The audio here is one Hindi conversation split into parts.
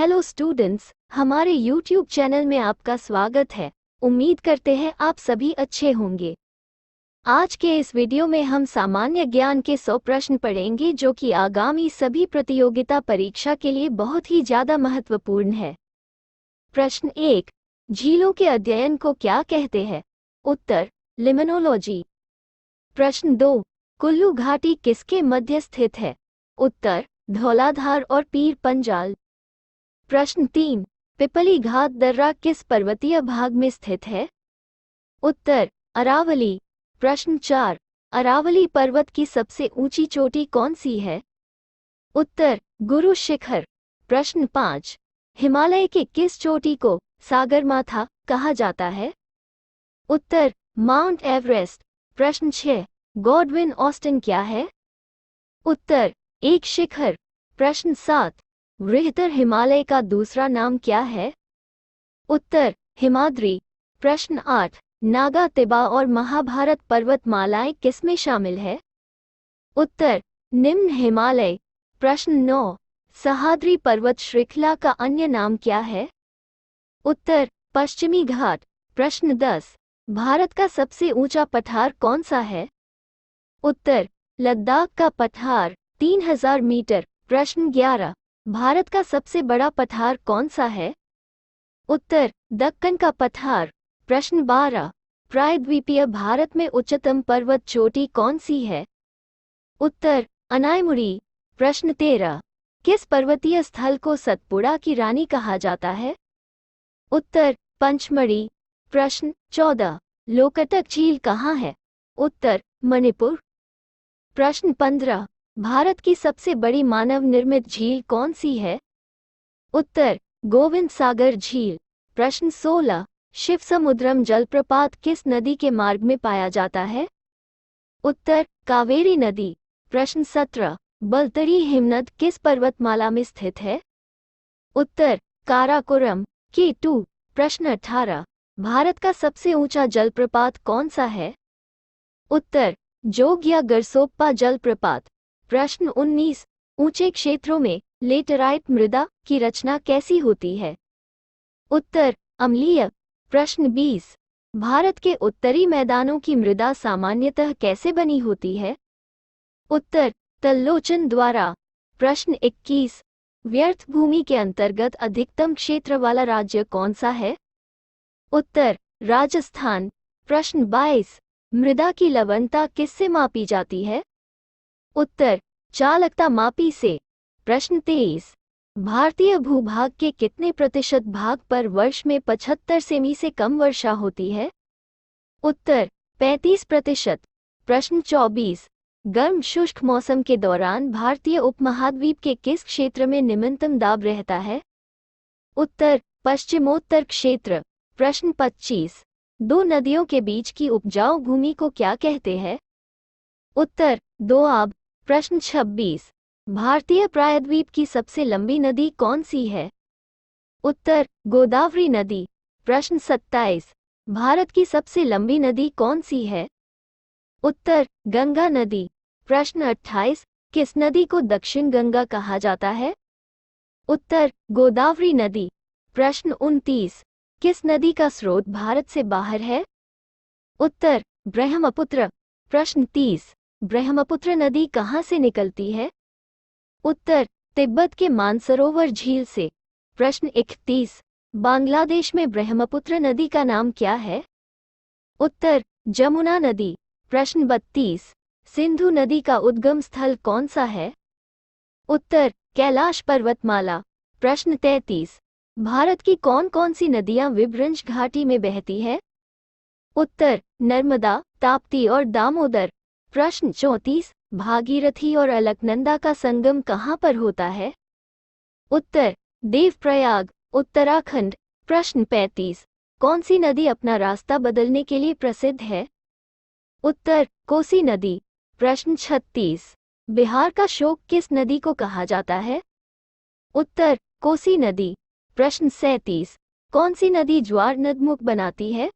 हेलो स्टूडेंट्स, हमारे YouTube चैनल में आपका स्वागत है। उम्मीद करते हैं आप सभी अच्छे होंगे। आज के इस वीडियो में हम सामान्य ज्ञान के 100 प्रश्न पढ़ेंगे जो कि आगामी सभी प्रतियोगिता परीक्षा के लिए बहुत ही ज़्यादा महत्वपूर्ण है। प्रश्न 1, झीलों के अध्ययन को क्या कहते हैं? उत्तर, लिमनोलॉजी। प्रश्न 2, कुल्लू घाटी किसके मध्य स्थित है? उत्तर, धौलाधार और पीर पंजाल। प्रश्न 3, पिपली घाट दर्रा किस पर्वतीय भाग में स्थित है? उत्तर, अरावली। प्रश्न 4, अरावली पर्वत की सबसे ऊंची चोटी कौन सी है? उत्तर, गुरु शिखर। प्रश्न 5, हिमालय के किस चोटी को सागरमाथा कहा जाता है? उत्तर, माउंट एवरेस्ट। प्रश्न 6, गॉडविन ऑस्टिन क्या है? उत्तर, एक शिखर। प्रश्न 7, बृहत्तर हिमालय का दूसरा नाम क्या है? उत्तर, हिमाद्री। प्रश्न 8, नागा तिबा और महाभारत पर्वतमालाएं किसमें शामिल है? उत्तर, निम्न हिमालय। प्रश्न 9, सह्याद्री पर्वत श्रृंखला का अन्य नाम क्या है? उत्तर, पश्चिमी घाट। प्रश्न 10, भारत का सबसे ऊंचा पठार कौन सा है? उत्तर, लद्दाख का पठार 3000 मीटर। प्रश्न 11, भारत का सबसे बड़ा पठार कौन सा है? उत्तर, दक्कन का पठार। प्रश्न 12, प्रायद्वीपीय भारत में उच्चतम पर्वत चोटी कौन सी है? उत्तर, अनायमुड़ी। प्रश्न 13, किस पर्वतीय स्थल को सतपुड़ा की रानी कहा जाता है? उत्तर, पंचमढ़ी। प्रश्न 14, लोकटक झील कहाँ है? उत्तर, मणिपुर। प्रश्न 15, भारत की सबसे बड़ी मानव निर्मित झील कौन सी है? उत्तर, गोविंद सागर झील। प्रश्न 16, शिवसमुद्रम जलप्रपात किस नदी के मार्ग में पाया जाता है? उत्तर, कावेरी नदी। प्रश्न 17, बलतरी हिमनद किस पर्वतमाला में स्थित है? उत्तर, काराकोरम। K2। प्रश्न 18, भारत का सबसे ऊंचा जलप्रपात कौन सा है? उत्तर, जोग या गरसोप्पा जलप्रपात। प्रश्न 19, ऊंचे क्षेत्रों में लेटराइट मृदा की रचना कैसी होती है? उत्तर, अम्लीय। प्रश्न 20, भारत के उत्तरी मैदानों की मृदा सामान्यतः कैसे बनी होती है? उत्तर, तल्लोचन द्वारा। प्रश्न 21, व्यर्थ भूमि के अंतर्गत अधिकतम क्षेत्र वाला राज्य कौन सा है? उत्तर, राजस्थान। प्रश्न 22, मृदा की लवणता किससे मापी जाती है? उत्तर, चालकता मापी से। प्रश्न 23, भारतीय भूभाग के कितने प्रतिशत भाग पर वर्ष में 75 सेमी से कम वर्षा होती है? उत्तर, 35%। प्रश्न 24, गर्म शुष्क मौसम के दौरान भारतीय उपमहाद्वीप के किस क्षेत्र में निम्नतम दाब रहता है? उत्तर, पश्चिमोत्तर क्षेत्र। प्रश्न 25, दो नदियों के बीच की उपजाऊ भूमि को क्या कहते हैं? उत्तर, दोआब। प्रश्न 26, भारतीय प्रायद्वीप की सबसे लंबी नदी कौन सी है? उत्तर, गोदावरी नदी। प्रश्न 27, भारत की सबसे लंबी नदी कौन सी है? उत्तर, गंगा नदी। प्रश्न 28, किस नदी को दक्षिण गंगा कहा जाता है? उत्तर, गोदावरी नदी। प्रश्न 29, किस नदी का स्रोत भारत से बाहर है? उत्तर, ब्रह्मपुत्र। प्रश्न 30, ब्रह्मपुत्र नदी कहाँ से निकलती है? उत्तर, तिब्बत के मानसरोवर झील से। प्रश्न 31, बांग्लादेश में ब्रह्मपुत्र नदी का नाम क्या है? उत्तर, जमुना नदी। प्रश्न 32, सिंधु नदी का उद्गम स्थल कौन सा है? उत्तर, कैलाश पर्वतमाला। प्रश्न 33, भारत की कौन कौन सी नदियां विभ्रंश घाटी में बहती है? उत्तर, नर्मदा, ताप्ती और दामोदर। प्रश्न 34, भागीरथी और अलकनंदा का संगम कहाँ पर होता है? उत्तर, देवप्रयाग, उत्तराखंड। प्रश्न 35, कौन सी नदी अपना रास्ता बदलने के लिए प्रसिद्ध है? उत्तर, कोसी नदी। प्रश्न 36, बिहार का शोक किस नदी को कहा जाता है? उत्तर, कोसी नदी। प्रश्न 37, कौन सी नदी ज्वार नदमुख बनाती है?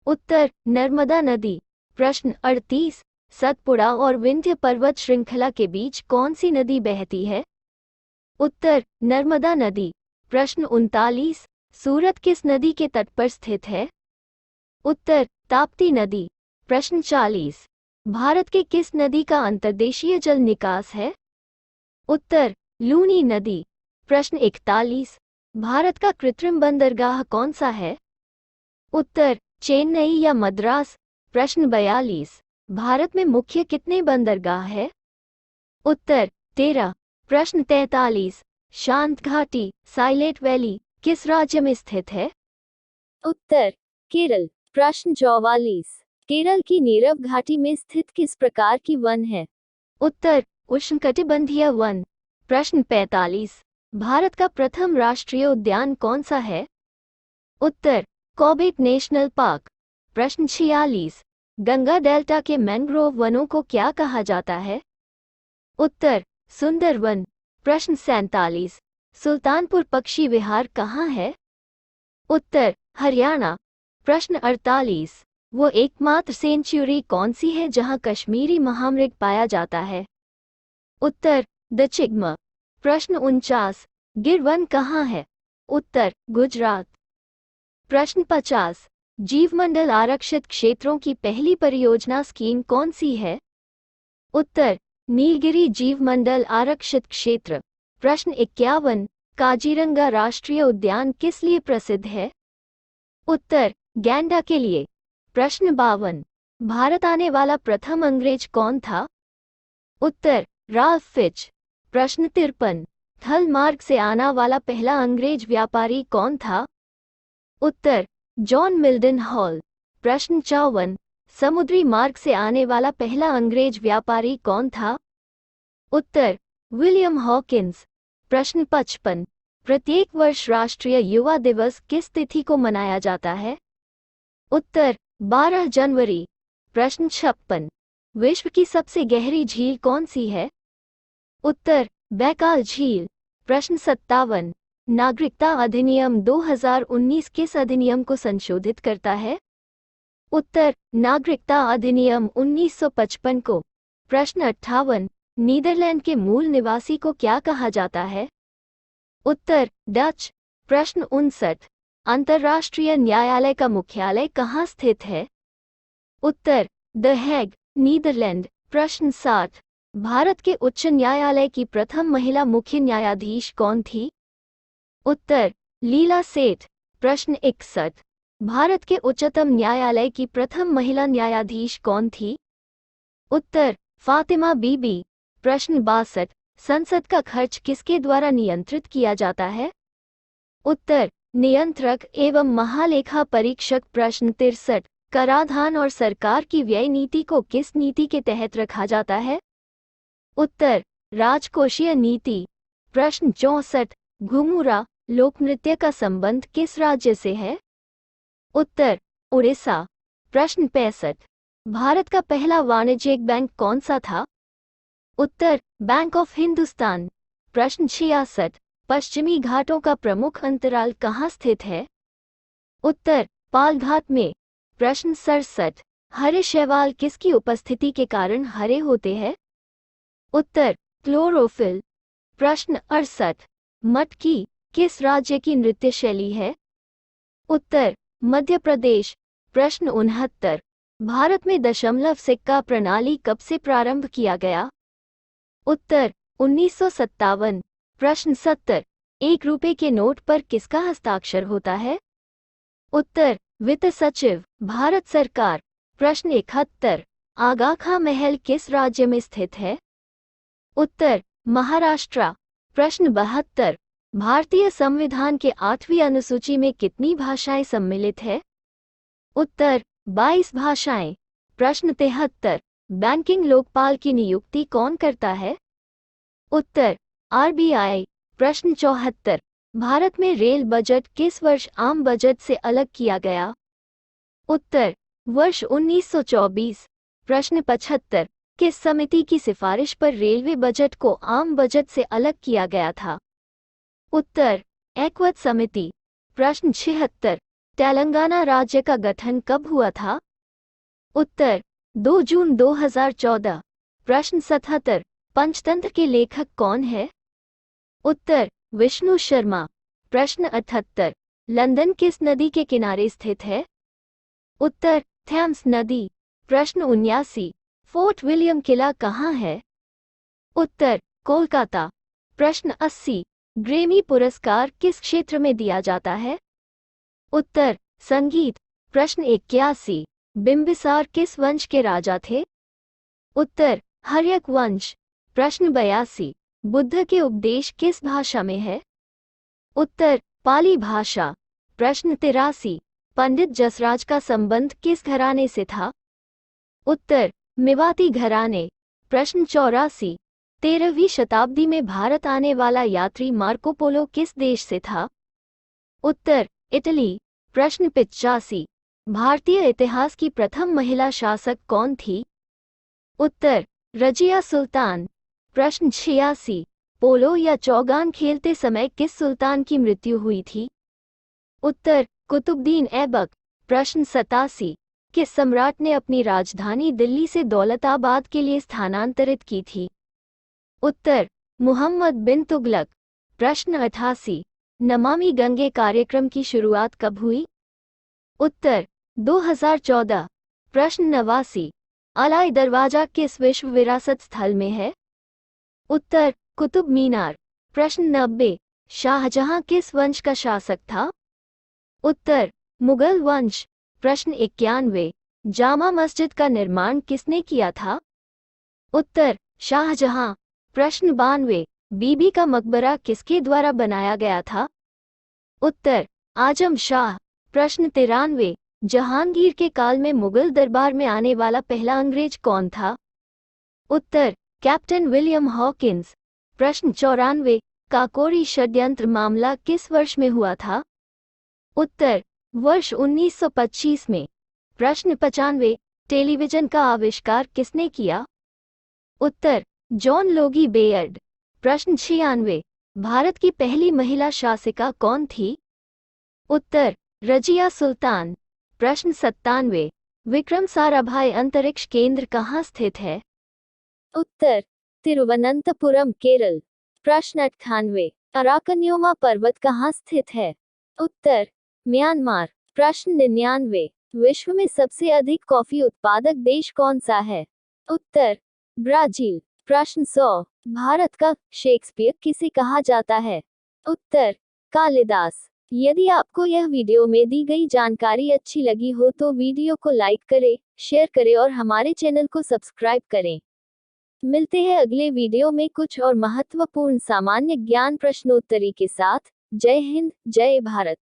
उत्तर, नर्मदा नदी। प्रश्न 38, सतपुड़ा और विंध्य पर्वत श्रृंखला के बीच कौन सी नदी बहती है? उत्तर, नर्मदा नदी। प्रश्न 39, सूरत किस नदी के तट पर स्थित है? उत्तर ताप्ती नदी। प्रश्न 40, भारत के किस नदी का अंतर्देशीय जल निकास है? उत्तर लूनी नदी। प्रश्न 41, भारत का कृत्रिम बंदरगाह कौन सा है? उत्तर चेन्नई या मद्रास। प्रश्न 42, भारत में मुख्य कितने बंदरगाह है? उत्तर 13। प्रश्न 43, शांत घाटी साइलेंट वैली किस राज्य में स्थित है? उत्तर केरल। प्रश्न 44, केरल की नीरव घाटी में स्थित किस प्रकार की वन है? उत्तर उष्णकटिबंधीय वन। प्रश्न 45, भारत का प्रथम राष्ट्रीय उद्यान कौन सा है? उत्तर कॉर्बेट नेशनल पार्क। प्रश्न 46, गंगा डेल्टा के मैंग्रोव वनों को क्या कहा जाता है? उत्तर सुंदरवन। प्रश्न 47, सुल्तानपुर पक्षी विहार कहाँ है? उत्तर हरियाणा। प्रश्न 48, वो एकमात्र सेंचुरी कौन सी है जहां कश्मीरी महामृग पाया जाता है? उत्तर द चिग्म। प्रश्न 49, गिर वन कहाँ है? उत्तर गुजरात। प्रश्न 50, जीवमंडल आरक्षित क्षेत्रों की पहली परियोजना स्कीम कौन सी है? उत्तर नीलगिरी जीवमंडल आरक्षित क्षेत्र। प्रश्न 51, काजीरंगा राष्ट्रीय उद्यान किस लिए प्रसिद्ध है? उत्तर गैंडा के लिए। प्रश्न 52, भारत आने वाला प्रथम अंग्रेज कौन था? उत्तर राल्फ फिच। प्रश्न 53, थल मार्ग से आना वाला पहला अंग्रेज व्यापारी कौन था? उत्तर जॉन मिल्डन हॉल। प्रश्न 54, समुद्री मार्ग से आने वाला पहला अंग्रेज व्यापारी कौन था? उत्तर विलियम हॉकिंस। प्रश्न 55, प्रत्येक वर्ष राष्ट्रीय युवा दिवस किस तिथि को मनाया जाता है? उत्तर 12 जनवरी। प्रश्न 56, विश्व की सबसे गहरी झील कौन सी है? उत्तर बैकाल झील। प्रश्न 57, नागरिकता अधिनियम 2019 किस अधिनियम को संशोधित करता है? उत्तर नागरिकता अधिनियम 1955 को। प्रश्न 58, नीदरलैंड के मूल निवासी को क्या कहा जाता है? उत्तर डच। प्रश्न 59, अंतर्राष्ट्रीय न्यायालय का मुख्यालय कहाँ स्थित है? उत्तर द हेग नीदरलैंड। प्रश्न 60, भारत के उच्च न्यायालय की प्रथम महिला मुख्य न्यायाधीश कौन थी? उत्तर लीला सेठ। प्रश्न 61, भारत के उच्चतम न्यायालय की प्रथम महिला न्यायाधीश कौन थी? उत्तर फातिमा बीबी। प्रश्न 62, संसद का खर्च किसके द्वारा नियंत्रित किया जाता है? उत्तर नियंत्रक एवं महालेखा परीक्षक। प्रश्न 63, कराधान और सरकार की व्यय नीति को किस नीति के तहत रखा जाता है? उत्तर राजकोषीय नीति। प्रश्न 64, घुंघरा लोकनृत्य का संबंध किस राज्य से है? उत्तर उड़ीसा। प्रश्न 65, भारत का पहला वाणिज्यिक बैंक कौन सा था? उत्तर बैंक ऑफ हिंदुस्तान। प्रश्न 66, पश्चिमी घाटों का प्रमुख अंतराल कहाँ स्थित है? उत्तर पालघाट में। प्रश्न 67, हरे शैवाल किसकी उपस्थिति के कारण हरे होते हैं? उत्तर क्लोरोफिल। प्रश्न 68, मटकी किस राज्य की नृत्य शैली है? उत्तर मध्य प्रदेश। प्रश्न 69, भारत में दशमलव सिक्का प्रणाली कब से प्रारंभ किया गया? उत्तर 1957। प्रश्न 70, 1 रुपए के नोट पर किसका हस्ताक्षर होता है? उत्तर वित्त सचिव भारत सरकार। प्रश्न 71, आगा खां महल किस राज्य में स्थित है? उत्तर महाराष्ट्र। प्रश्न 72, भारतीय संविधान के 8वीं अनुसूची में कितनी भाषाएं सम्मिलित है? उत्तर 22 भाषाएं। प्रश्न 73, बैंकिंग लोकपाल की नियुक्ति कौन करता है? उत्तर आरबीआई। प्रश्न 74, भारत में रेल बजट किस वर्ष आम बजट से अलग किया गया? उत्तर वर्ष 1924। प्रश्न 75, किस समिति की सिफारिश पर रेलवे बजट को आम बजट से अलग किया गया था? उत्तर एक्वत समिति। प्रश्न 76, तेलंगाना राज्य का गठन कब हुआ था? उत्तर 2 जून 2014। प्रश्न 77, पंचतंत्र के लेखक कौन है? उत्तर विष्णु शर्मा। प्रश्न 78, लंदन किस नदी के किनारे स्थित है? उत्तर, थेम्स नदी। प्रश्न 79, फोर्ट विलियम किला कहाँ है? उत्तर, कोलकाता। प्रश्न 80, ग्रैमी पुरस्कार किस क्षेत्र में दिया जाता है? उत्तर, संगीत। प्रश्न 81, बिंबिसार किस वंश के राजा थे? उत्तर, हर्यक वंश। प्रश्न 82, बुद्ध के उपदेश किस भाषा में है? उत्तर, पाली भाषा। प्रश्न 83, पंडित जसराज का संबंध किस घराने से था? उत्तर, मेवाती घराने। प्रश्न 84, 13वीं शताब्दी में भारत आने वाला यात्री मार्को पोलो किस देश से था? उत्तर, इटली। प्रश्न 85, भारतीय इतिहास की प्रथम महिला शासक कौन थी? उत्तर, रजिया सुल्तान। प्रश्न 86, पोलो या चौगान खेलते समय किस सुल्तान की मृत्यु हुई थी? उत्तर, कुतुबुद्दीन ऐबक। प्रश्न 87, किस सम्राट ने अपनी राजधानी दिल्ली से दौलताबाद के लिए स्थानांतरित की थी? उत्तर, मुहम्मद बिन तुगलक। प्रश्न 88, नमामि गंगे कार्यक्रम की शुरुआत कब हुई? उत्तर, 2014। प्रश्न 89, अलाई दरवाजा किस विश्व विरासत स्थल में है? उत्तर, कुतुब मीनार। प्रश्न 90, शाहजहां किस वंश का शासक था? उत्तर, मुगल वंश। प्रश्न 91, जामा मस्जिद का निर्माण किसने किया था? उत्तर, शाहजहां। प्रश्न 92, बीबी का मकबरा किसके द्वारा बनाया गया था? उत्तर, आजम शाह। प्रश्न 93, जहांगीर के काल में मुगल दरबार में आने वाला पहला अंग्रेज कौन था? उत्तर, कैप्टन विलियम हॉकिंस। प्रश्न 94, काकोरी षड्यंत्र मामला किस वर्ष में हुआ था? उत्तर, वर्ष 1925 में। प्रश्न 95, टेलीविजन का आविष्कार किसने किया? उत्तर, जॉन लोगी बेयर्ड। प्रश्न 96, भारत की पहली महिला शासिका कौन थी? उत्तर, रजिया सुल्तान। प्रश्न 97, विक्रम साराभाई अंतरिक्ष केंद्र कहाँ स्थित है? उत्तर, तिरुवनंतपुरम केरल। प्रश्न 98, अराकन्योमा पर्वत कहाँ स्थित है? उत्तर, म्यांमार। प्रश्न 99, विश्व में सबसे अधिक कॉफी उत्पादक देश कौन सा है? उत्तर, ब्राजील। प्रश्न 100, भारत का शेक्सपियर किसे कहा जाता है? उत्तर, कालिदास। यदि आपको यह वीडियो में दी गई जानकारी अच्छी लगी हो तो वीडियो को लाइक करें, शेयर करें और हमारे चैनल को सब्सक्राइब करें। मिलते हैं अगले वीडियो में कुछ और महत्वपूर्ण सामान्य ज्ञान प्रश्नोत्तरी के साथ। जय हिंद, जय भारत।